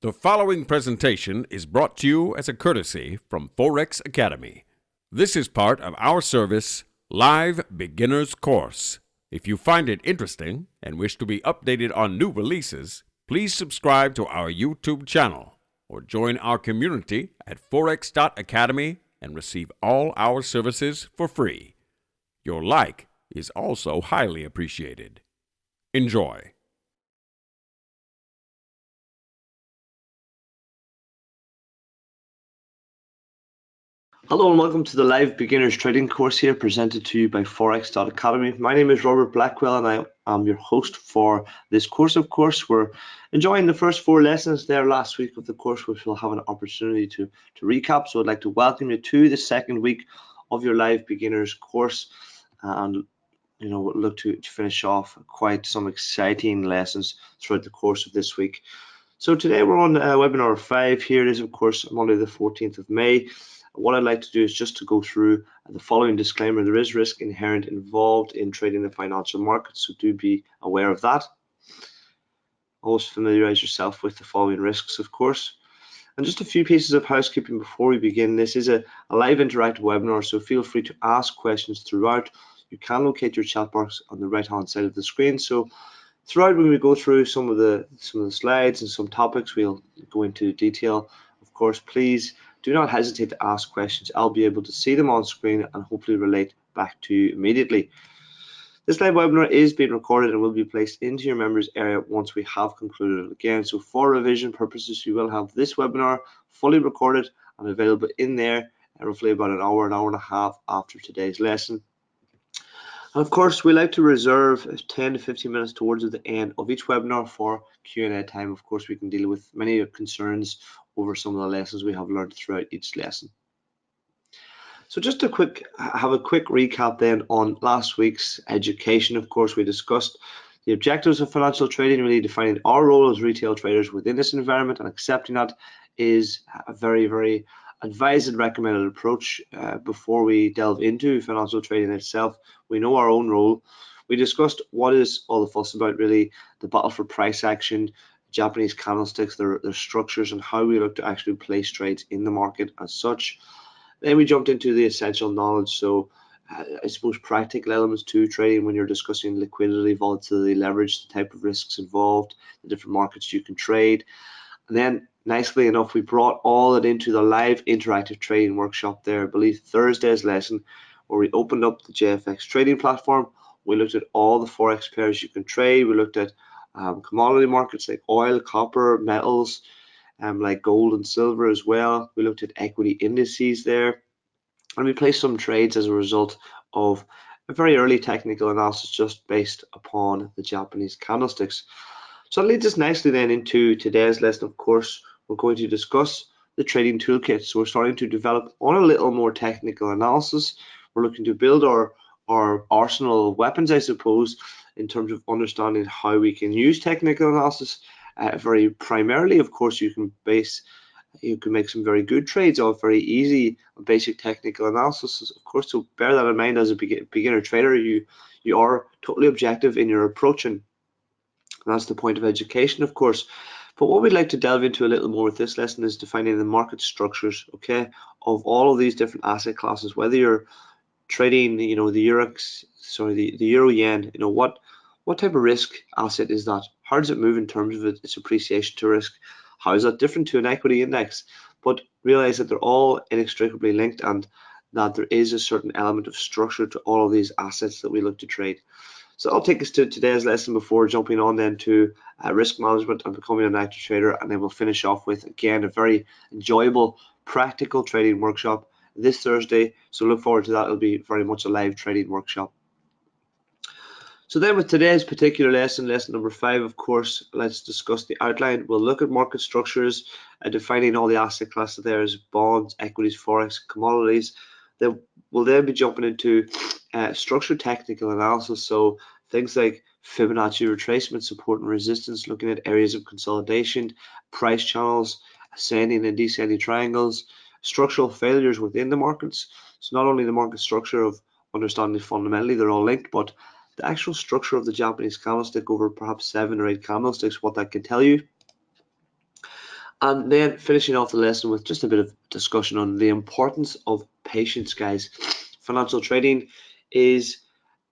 The following presentation is brought to you as a courtesy from Forex Academy. This is part of our service, Live Beginner's Course. If you find it interesting and wish to be updated on new releases, please subscribe to our YouTube channel or join our community at forex.academy and receive all our services for free. Your like is also highly appreciated. Enjoy. Hello and welcome to the Live Beginners Trading course here presented to you by Forex.Academy. My name is Robert Blackwell and I am your host for this course. Of course, we're enjoying the first 4 lessons there last week of the course, which we'll have an opportunity to recap. So I'd like to welcome you to the second week of your Live Beginners course, and we'll look to finish off quite some exciting lessons throughout the course of this week. So today we're on webinar 5 here. It is, of course, Monday the 14th of May. What I'd like to do is just to go through the following disclaimer. There is risk inherent involved in trading the financial markets, so do be aware of that. Always familiarize yourself with the following risks, of course. And just a few pieces of housekeeping before we begin. This is a live interactive webinar, so feel free to ask questions throughout. You can locate your chat box on the right-hand side of the screen. So throughout, when we go through some of the slides and some topics, we'll go into detail. Of course, please do not hesitate to ask questions. I'll be able to see them on screen and hopefully relate back to you immediately. This live webinar is being recorded and will be placed into your members area once we have concluded it again. So for revision purposes, you will have this webinar fully recorded and available in there roughly about an hour and a half after today's lesson. And of course, we like to reserve 10 to 15 minutes towards the end of each webinar for Q&A time. Of course, we can deal with many concerns over some of the lessons we have learned throughout each lesson. So just have a quick recap then on last week's education. Of course, we discussed the objectives of financial trading, really defining our role as retail traders within this environment, and accepting that is a very, very advised and recommended approach. Before we delve into financial trading itself, we know our own role. We discussed what is all the fuss about, really, the battle for price action, Japanese candlesticks, their structures, and how we look to actually place trades in the market as such. Then we jumped into the essential knowledge, so I suppose practical elements to trading when you're discussing liquidity, volatility, leverage, the type of risks involved, the different markets you can trade. And then, nicely enough, we brought all it into the live interactive trading workshop there, I believe Thursday's lesson, where we opened up the JFX trading platform. We looked at all the Forex pairs you can trade. We looked at commodity markets like oil, copper, metals, like gold and silver as well. We looked at equity indices there. And we placed some trades as a result of a very early technical analysis just based upon the Japanese candlesticks. So that leads us nicely then into today's lesson. Of course, we're going to discuss the trading toolkit. So we're starting to develop on a little more technical analysis. We're looking to build our arsenal of weapons, I suppose, in terms of understanding how we can use technical analysis. Very primarily, of course, you can make some very good trades off very easy basic technical analysis, of course. So bear that in mind as a beginner trader. You are totally objective in your approach, and that's the point of education, of course. But what we'd like to delve into a little more with this lesson is defining the market structures, okay, of all of these different asset classes. Whether you're trading, the euro yen, what type of risk asset is that? How does it move in terms of its appreciation to risk? How is that different to an equity index? But realize that they're all inextricably linked, and that there is a certain element of structure to all of these assets that we look to trade. So I'll take us to today's lesson before jumping on then to risk management and becoming an active trader, and then we'll finish off with, again, a very enjoyable practical trading workshop this Thursday. So look forward to that. It'll be very much a live trading workshop. So then with today's particular lesson number 5, of course, let's discuss the outline. We'll look at market structures, defining all the asset classes there as bonds, equities, forex, commodities. We'll then be jumping into structured technical analysis, so things like Fibonacci retracement, support and resistance, looking at areas of consolidation, price channels, ascending and descending triangles, structural failures within the markets. So not only the market structure of understanding fundamentally they're all linked, but the actual structure of the Japanese candlestick over perhaps 7 or 8 candlesticks, what that can tell you. And then finishing off the lesson with just a bit of discussion on the importance of patience, guys. Financial trading is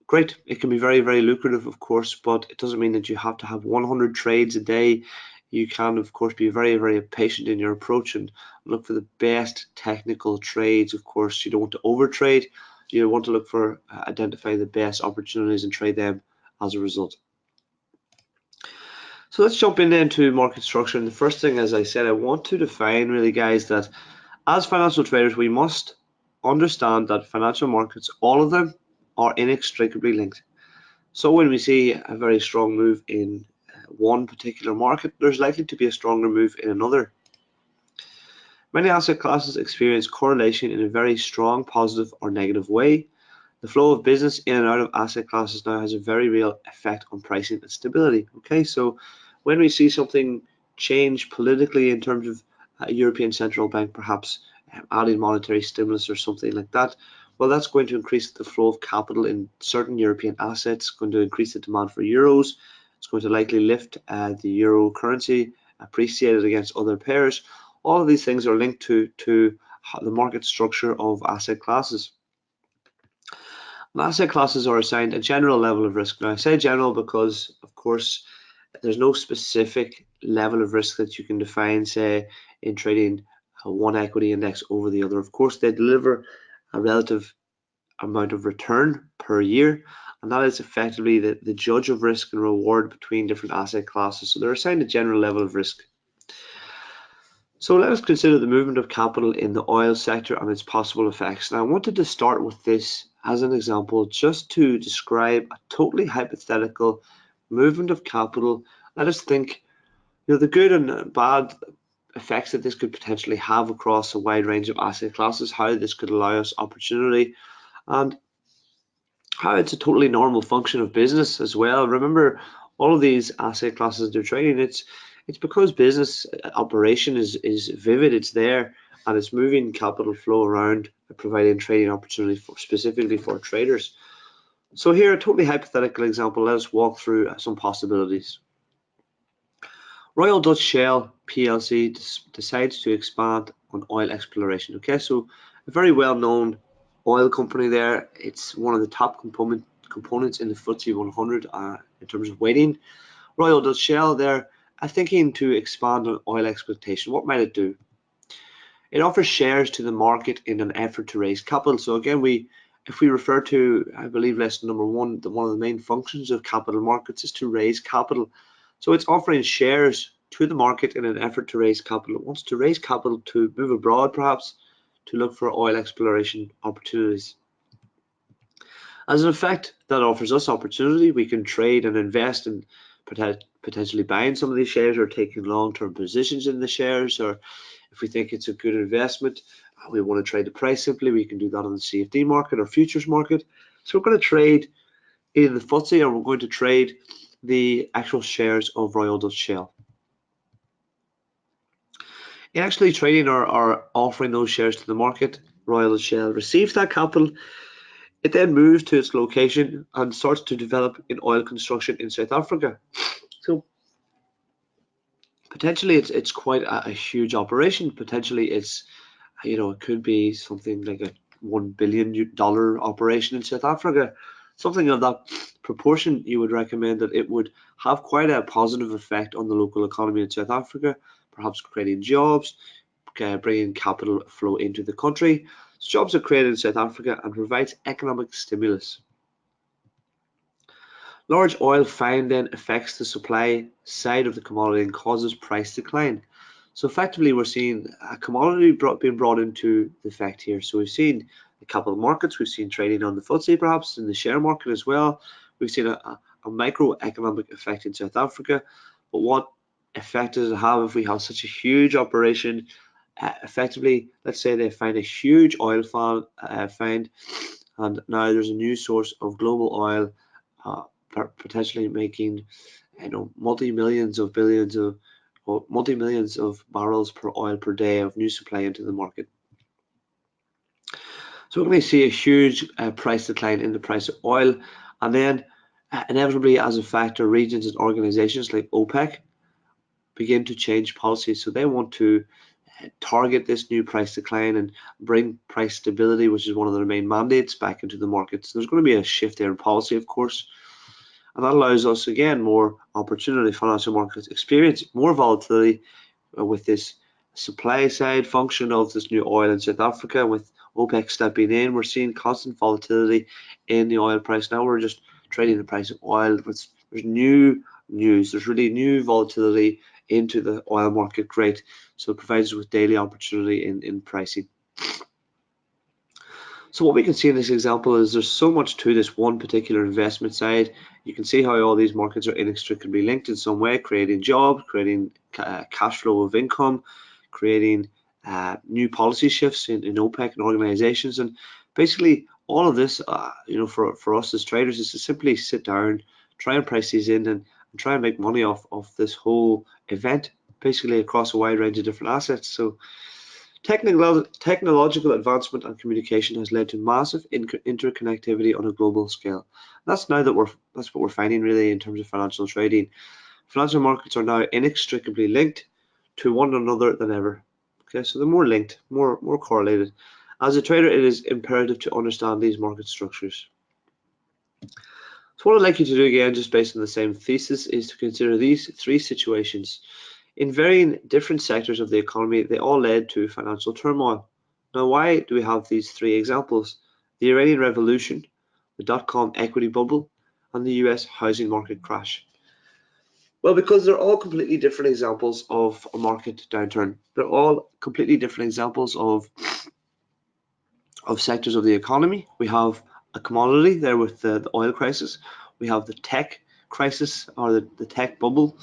great. It can be very, very lucrative, of course, but it doesn't mean that you have to have 100 trades a day. You can, of course, be very, very patient in your approach and look for the best technical trades. Of course, you don't want to overtrade. You want to look for identify the best opportunities and trade them as a result. So let's jump in then to market structure. And the first thing, as I said, I want to define really, guys, that as financial traders, we must understand that financial markets, all of them, are inextricably linked. So when we see a very strong move in one particular market, there's likely to be a stronger move in another. Many asset classes experience correlation in a very strong positive or negative way. The flow of business in and out of asset classes now has a very real effect on pricing and stability. Okay, so when we see something change politically in terms of a European Central Bank perhaps adding monetary stimulus or something like that, well, that's going to increase the flow of capital in certain European assets, going to increase the demand for euros. It's going to likely lift the euro currency, appreciated against other pairs. All of these things are linked to the market structure of asset classes. Asset classes are assigned a general level of risk. Now, I say general because, of course, there's no specific level of risk that you can define, say, in trading one equity index over the other. Of course, they deliver a relative amount of return per year, and that is effectively the judge of risk and reward between different asset classes. So they're assigned a general level of risk. So let us consider the movement of capital in the oil sector and its possible effects. Now, I wanted to start with this as an example just to describe a totally hypothetical movement of capital. Let us think, the good and bad effects that this could potentially have across a wide range of asset classes, how this could allow us opportunity, and how it's a totally normal function of business as well. Remember, all of these asset classes they're trading, it's because business operation is vivid, it's there, and it's moving capital flow around, providing trading opportunity specifically for traders. So here, a totally hypothetical example, let us walk through some possibilities. Royal Dutch Shell PLC decides to expand on oil exploration. Okay, so a very well-known oil company there. It's one of the top components in the FTSE 100 in terms of weighting. Royal Dutch Shell, they're thinking to expand on oil exploitation. What might it do? It offers shares to the market in an effort to raise capital. So again, if we refer to, I believe, lesson number one, one of the main functions of capital markets is to raise capital. So it's offering shares to the market in an effort to raise capital. It wants to raise capital to move abroad, perhaps, to look for oil exploration opportunities. As an effect, that offers us opportunity. We can trade and invest in potentially buying some of these shares or taking long-term positions in the shares, or if we think it's a good investment, we want to trade the price simply, we can do that on the CFD market or futures market. So we're going to trade either the FTSE or we're going to trade the actual shares of Royal Dutch Shell. In actually trading or offering those shares to the market, Royal Dutch Shell receives that capital. It then moves to its location and starts to develop in oil construction in South Africa. So potentially it's quite a huge operation. Potentially it's, it could be something like a $1 billion operation in South Africa. Something of that proportion, you would recommend that it would have quite a positive effect on the local economy in South Africa, perhaps creating jobs, bringing capital flow into the country. So jobs are created in South Africa and provides economic stimulus. Large oil find then affects the supply side of the commodity and causes price decline. So effectively, we're seeing a commodity being brought into the effect here. So we've seen the capital markets, we've seen trading on the FTSE, perhaps in the share market as well. We've seen a microeconomic effect in South Africa. But what effect does it have if we have such a huge operation? Effectively, let's say they find a huge oil find, and now there's a new source of global oil, potentially making, multi-millions of barrels per oil per day of new supply into the market. So we're going to see a huge price decline in the price of oil, and then inevitably, as a factor, regions and organizations like OPEC begin to change policy. So they want to target this new price decline and bring price stability, which is one of their main mandates, back into the markets. There's going to be a shift there in policy, of course, and that allows us, again, more opportunity. Financial markets experience more volatility with this supply side function of this new oil in South Africa. With OPEC stepping in, we're seeing constant volatility in the oil price. Now we're just trading the price of oil. There's new news. There's really new volatility into the oil market. Great. So it provides us with daily opportunity in pricing. So what we can see in this example is there's so much to this one particular investment side. You can see how all these markets are inextricably linked in some way, creating jobs, creating cash flow of income, creating new policy shifts in OPEC and organizations. And basically all of this, for us as traders, is to simply sit down, try and price these in, and try and make money off this whole event, basically across a wide range of different assets. So technological advancement and communication has led to massive interconnectivity on a global scale. That's what we're finding really in terms of financial trading. Financial markets are now inextricably linked to one another than ever. Okay, so they're more linked, more correlated. As a trader, it is imperative to understand these market structures. So what I'd like you to do, again, just based on the same thesis, is to consider these three situations. In varying different sectors of the economy, they all led to financial turmoil. Now, why do we have these three examples? The Iranian Revolution, the dot-com equity bubble, and the US housing market crash. Well, because they're all completely different examples of a market downturn. They're all completely different examples of sectors of the economy. We have a commodity there with the oil crisis. We have the tech crisis, or the tech bubble,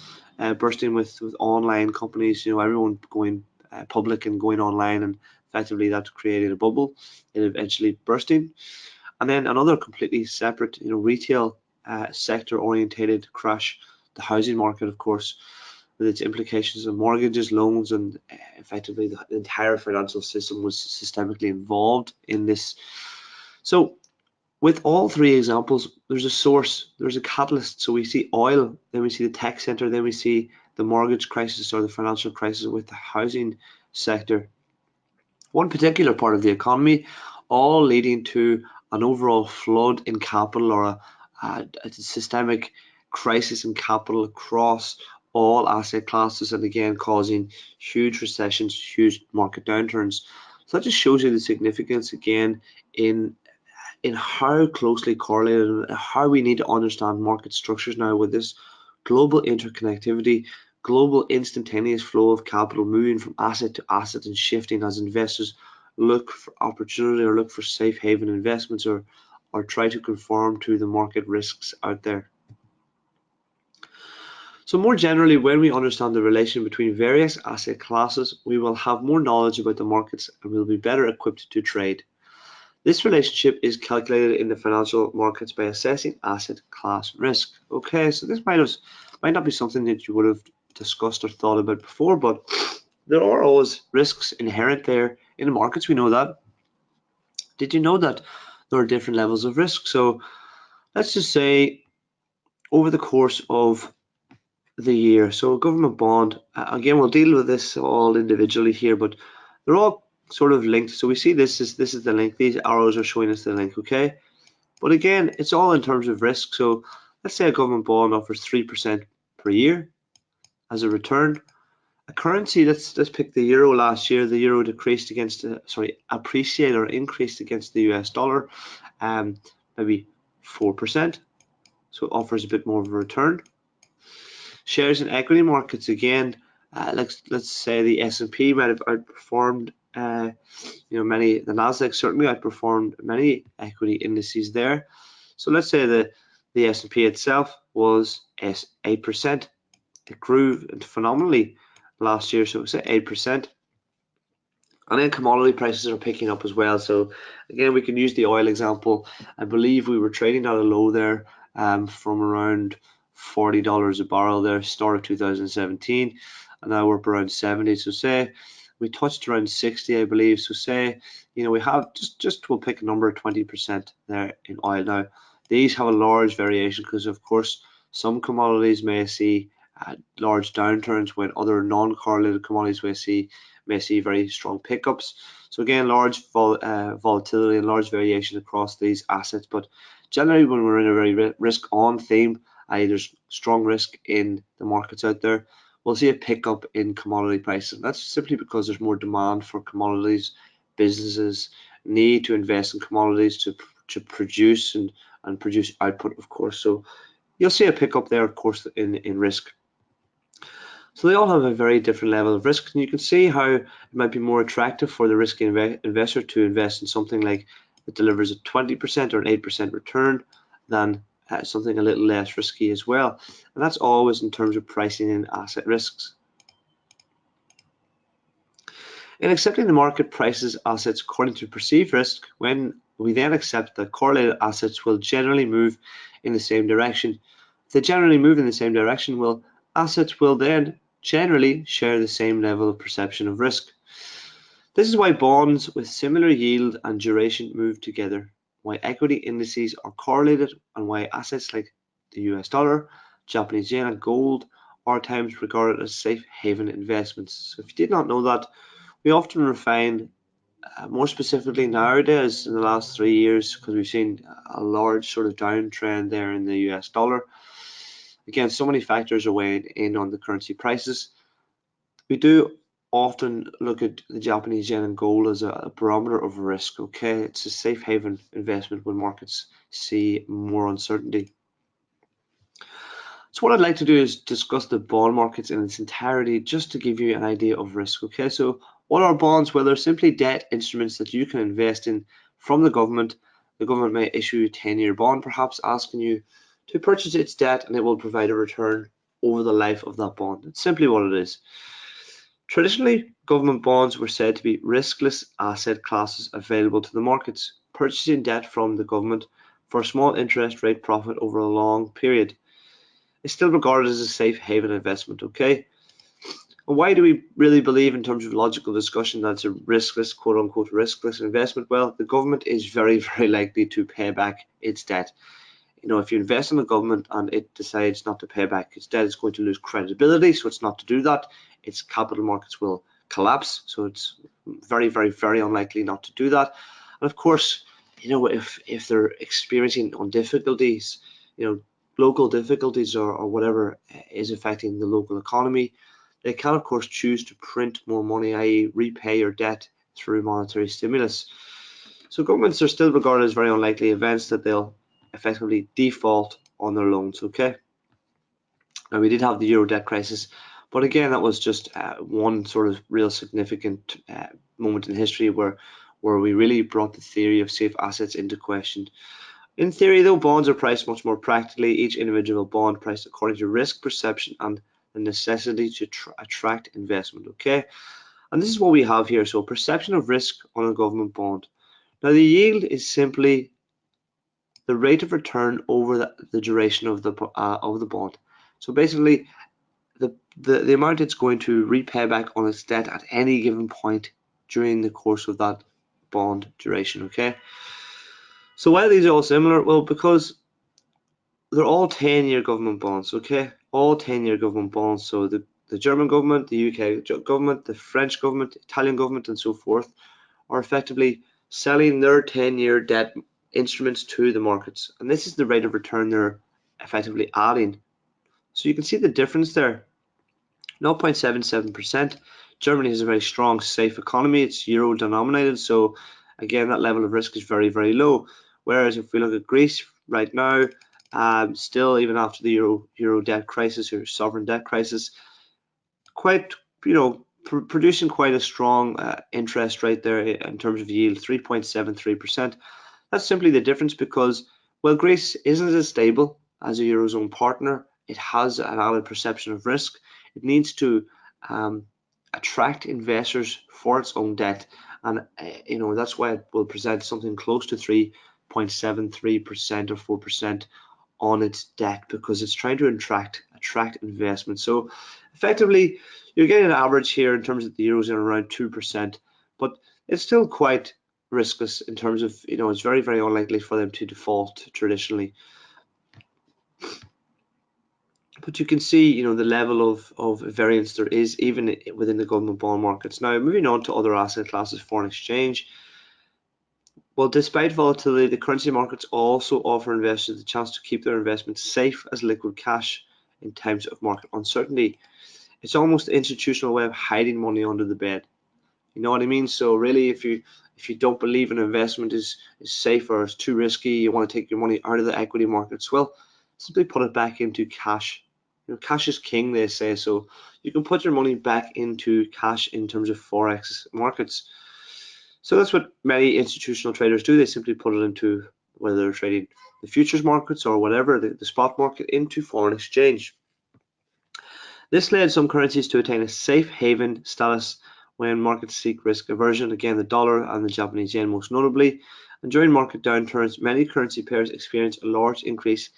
bursting with online companies, everyone going public and going online, and effectively that created a bubble and eventually bursting. And then another completely separate, retail sector orientated crash, the housing market, of course, with its implications on mortgages, loans, and effectively the entire financial system was systemically involved in this. So with all three examples, there's a source, there's a catalyst. So we see oil, then we see the tech sector, then we see the mortgage crisis or the financial crisis with the housing sector. One particular part of the economy, all leading to an overall flood in capital, or a systemic crisis in capital across all asset classes, and again causing huge recessions, huge market downturns. So that just shows you the significance, again, in how closely correlated and how we need to understand market structures now with this global interconnectivity, global instantaneous flow of capital moving from asset to asset and shifting as investors look for opportunity or look for safe haven investments, or try to conform to the market risks out there. So more generally, when we understand the relation between various asset classes, we will have more knowledge about the markets and we'll be better equipped to trade. This relationship is calculated in the financial markets by assessing asset class risk. Okay, so this might not be something that you would have discussed or thought about before, but there are always risks inherent there in the markets. We know that. Did you know that there are different levels of risk? So let's just say over the course of the year, so a government bond, again, we'll deal with this all individually here, but they're all sort of linked. So we see this is the link. These arrows are showing us the link, okay? But again, it's all in terms of risk. So let's say a government bond offers 3% per year as a return. A currency, let's pick the euro. Last year, the euro decreased against, appreciated or increased against the US dollar, maybe 4%. So it offers a bit more of a return. Shares in equity markets, again, let's say the S&P might have outperformed, the Nasdaq certainly outperformed many equity indices there. So let's say the S&P itself was 8%. It grew phenomenally last year, so it's at 8%. And then commodity prices are picking up as well. So again, we can use the oil example. I believe we were trading at a low there from around $40 a barrel there, start of 2017, and now we're up around 70. So say we touched around 60, I believe. So say, we have we'll pick a number, 20% there in oil. Now these have a large variation because, of course, some commodities may see large downturns, when other non-correlated commodities may see very strong pickups. So again, large volatility and large variation across these assets. But generally, when we're in a very risk-on theme, i.e. there's strong risk in the markets out there, we'll see a pickup in commodity prices. That's simply because there's more demand for commodities. Businesses need to invest in commodities to produce and produce output, of course. So you'll see a pickup there, of course, in risk. So they all have a very different level of risk, and you can see how it might be more attractive for the risky investor to invest in something like that delivers a 20% or an 8% return than something a little less risky as well. And that's always in terms of pricing in asset risks. In accepting the market prices assets according to perceived risk, when we then accept that correlated assets will generally move in the same direction. If they generally move in the same direction, well, assets will then generally share the same level of perception of risk. This is why bonds with similar yield and duration move together, why equity indices are correlated, and why assets like the US dollar, Japanese yen, and gold are at times regarded as safe haven investments. So if you did not know that, we often refine more specifically nowadays in the last 3 years, because we've seen a large sort of downtrend there in the US dollar. Again, so many factors are weighing in on the currency prices. We do often look at the Japanese yen and gold as a barometer of risk. Okay, it's a safe haven investment when markets see more uncertainty. So what I'd like to do is discuss the bond markets in its entirety, just to give you an idea of risk. Okay, so what are bonds? Well, they're simply debt instruments that you can invest in from the government. The government may issue a 10-year bond, perhaps asking you to purchase its debt, and it will provide a return over the life of that bond. It's simply what it is. Traditionally, government bonds were said to be riskless asset classes available to the markets, purchasing debt from the government for a small interest rate profit over a long period. It's still regarded as a safe haven investment, okay? And why do we really believe, in terms of logical discussion, that it's a riskless, quote unquote, riskless investment? Well, the government is very, very likely to pay back its debt. You know, if you invest in the government and it decides not to pay back its debt, it's going to lose credibility, so it's not to do that. Its capital markets will collapse, so it's very, very, very unlikely not to do that. And of course, you know, if they're experiencing difficulties, you know, local difficulties or whatever is affecting the local economy, they can of course choose to print more money, i.e. repay your debt through monetary stimulus. So governments are still regarded as very unlikely events that they'll effectively default on their loans, okay? Now, we did have the Euro debt crisis, but again, that was just one sort of real significant moment in history where we really brought the theory of safe assets into question. In theory, though, bonds are priced much more practically, each individual bond priced according to risk perception and the necessity to attract investment, okay? And this is what we have here. So perception of risk on a government bond. Now, the yield is simply the rate of return over the duration of the bond. So basically, the amount it's going to repay back on its debt at any given point during the course of that bond duration, okay? So why are these all similar? Well, because they're all 10-year government bonds, okay? All 10-year government bonds. So the German government, the UK government, the French government, the Italian government, and so forth are effectively selling their 10-year debt instruments to the markets. And this is the rate of return they're effectively adding. So you can see the difference there. 0.77%. Germany has a very strong, safe economy. It's euro denominated. So again, that level of risk is very, very low. Whereas if we look at Greece right now, still, even after the euro debt crisis or sovereign debt crisis, quite, you know, producing quite a strong interest rate there in terms of yield, 3.73%. That's simply the difference because, well, Greece isn't as stable as a Eurozone partner. It has an added perception of risk. It needs to attract investors for its own debt. And, you know, that's why it will present something close to 3.73% or 4% on its debt, because it's trying to attract investment. So effectively, you're getting an average here in terms of the Eurozone around 2%, but it's still quite riskless in terms of, you know, it's very, very unlikely for them to default traditionally. But you can see, the level of variance there is even within the government bond markets. Now, moving on to other asset classes, foreign exchange. Well, despite volatility, the currency markets also offer investors the chance to keep their investments safe as liquid cash in times of market uncertainty. It's almost an institutional way of hiding money under the bed. You know what I mean? So really, if you don't believe an investment is safe or it's too risky, you want to take your money out of the equity markets, well, simply put it back into cash. Cash is king, they say. So you can put your money back into cash in terms of forex markets. So that's what many institutional traders do. They simply put it into, whether they're trading the futures markets or whatever, the spot market, into foreign exchange. This led some currencies to attain a safe haven status when markets seek risk aversion, again the dollar and the Japanese yen most notably. And during market downturns, many currency pairs experience a large increase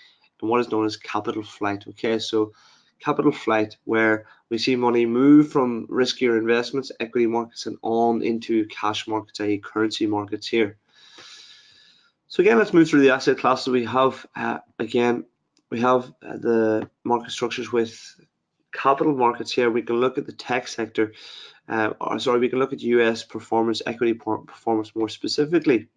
in what is known as capital flight. Okay, so capital flight, where we see money move from riskier investments, equity markets, and on into cash markets, i.e. currency markets here. So again, let's move through the asset classes. We have, the market structures with capital markets here. We can look at the tech sector, we can look at US performance, equity performance more specifically.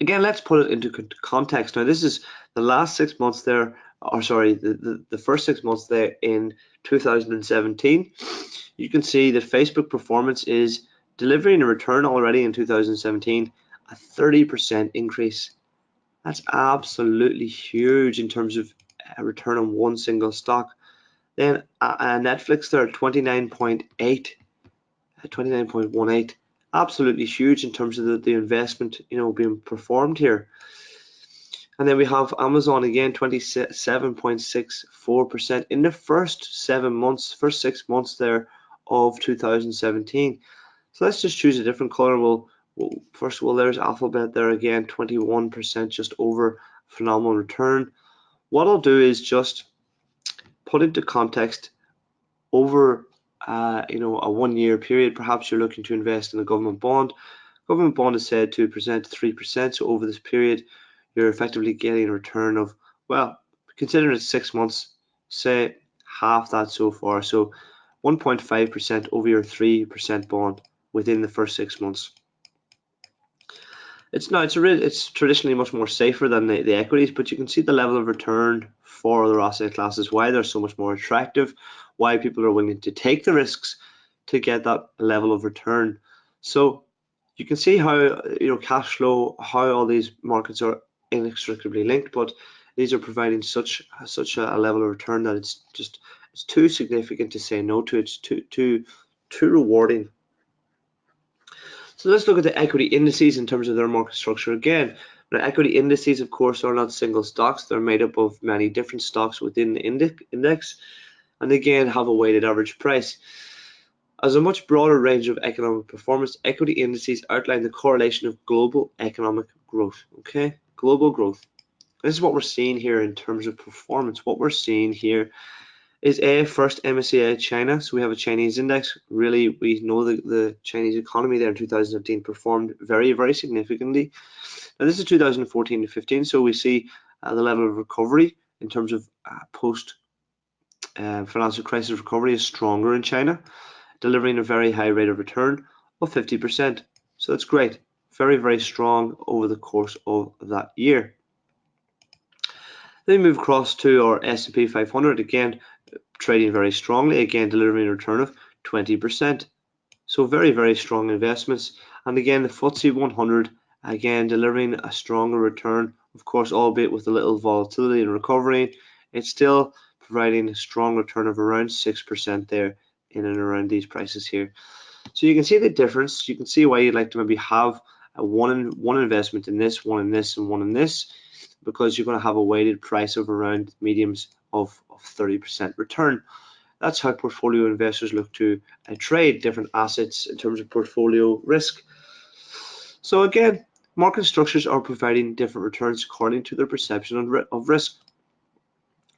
Again, let's put it into context. Now, this is the last 6 months there, the first 6 months there in 2017. You can see that Facebook performance is delivering a return already in 2017, a 30% increase. That's absolutely huge in terms of a return on one single stock. Then Netflix there, 29.18, absolutely huge in terms of the investment, being performed here. And then we have Amazon again, 27.64% in the first 6 months there of 2017. So let's just choose a different color. Well, first of all, there's Alphabet there again, 21%, just over. Phenomenal return. What I'll do is just put into context over a 1 year period. Perhaps you're looking to invest in a government bond. Government bond is said to present 3%. So over this period, you're effectively getting a return of, well, considering it's 6 months, say half that so far. So 1.5% over your 3% bond within the first 6 months. It's traditionally much more safer than the equities, but you can see the level of return for other asset classes, why they're so much more attractive, why people are willing to take the risks to get that level of return. So you can see how, cash flow, how all these markets are inextricably linked, but these are providing such a level of return that it's too significant to say no to. It's too rewarding. So let's look at the equity indices in terms of their market structure again. Now, equity indices, of course, are not single stocks. They're made up of many different stocks within the index, and again have a weighted average price. As a much broader range of economic performance, equity indices outline the correlation of global economic growth. Okay, global growth. This is what we're seeing here in terms of performance. What we're seeing here is first MSCI China. So we have a Chinese index. Really, we know the Chinese economy there in 2017 performed very, very significantly. Now this is 2014 to 15, so we see the level of recovery in terms of post financial crisis recovery is stronger in China, delivering a very high rate of return of 50%. So that's great. Very, very strong over the course of that year. Then we move across to our S&P 500, again trading very strongly, again delivering a return of 20%. So very, very strong investments. And again, the FTSE 100, again delivering a stronger return, of course, albeit with a little volatility and recovery. It's still providing a strong return of around 6% there in and around these prices here. So you can see the difference. You can see why you'd like to maybe have one investment in this, one in this, and one in this, because you're going to have a weighted price of around mediums of 30% return. That's how portfolio investors look to trade different assets in terms of portfolio risk. So again, market structures are providing different returns according to their perception of risk.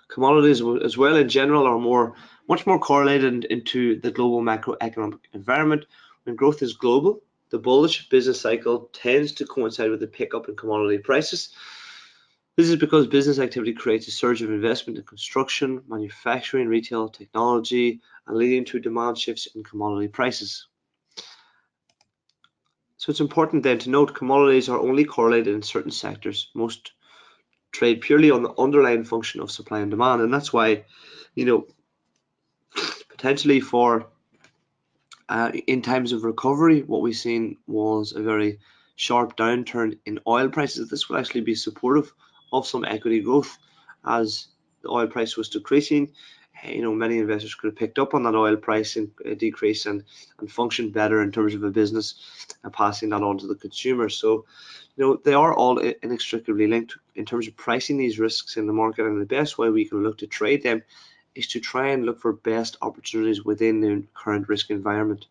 Commodities as well in general are much more correlated into the global macroeconomic environment. When growth is global, the bullish business cycle tends to coincide with the pickup in commodity prices. This is because business activity creates a surge of investment in construction, manufacturing, retail, technology, and leading to demand shifts in commodity prices. So it's important then to note commodities are only correlated in certain sectors. Most trade purely on the underlying function of supply and demand, and that's why, you know, potentially for in times of recovery, what we've seen was a very sharp downturn in oil prices. This will actually be supportive of some equity growth as the oil price was decreasing. Many investors could have picked up on that oil price and decrease and functioned better in terms of a business and passing that on to the consumer. So, they are all inextricably linked in terms of pricing these risks in the market, and the best way we can look to trade them is to try and look for best opportunities within the current risk environment.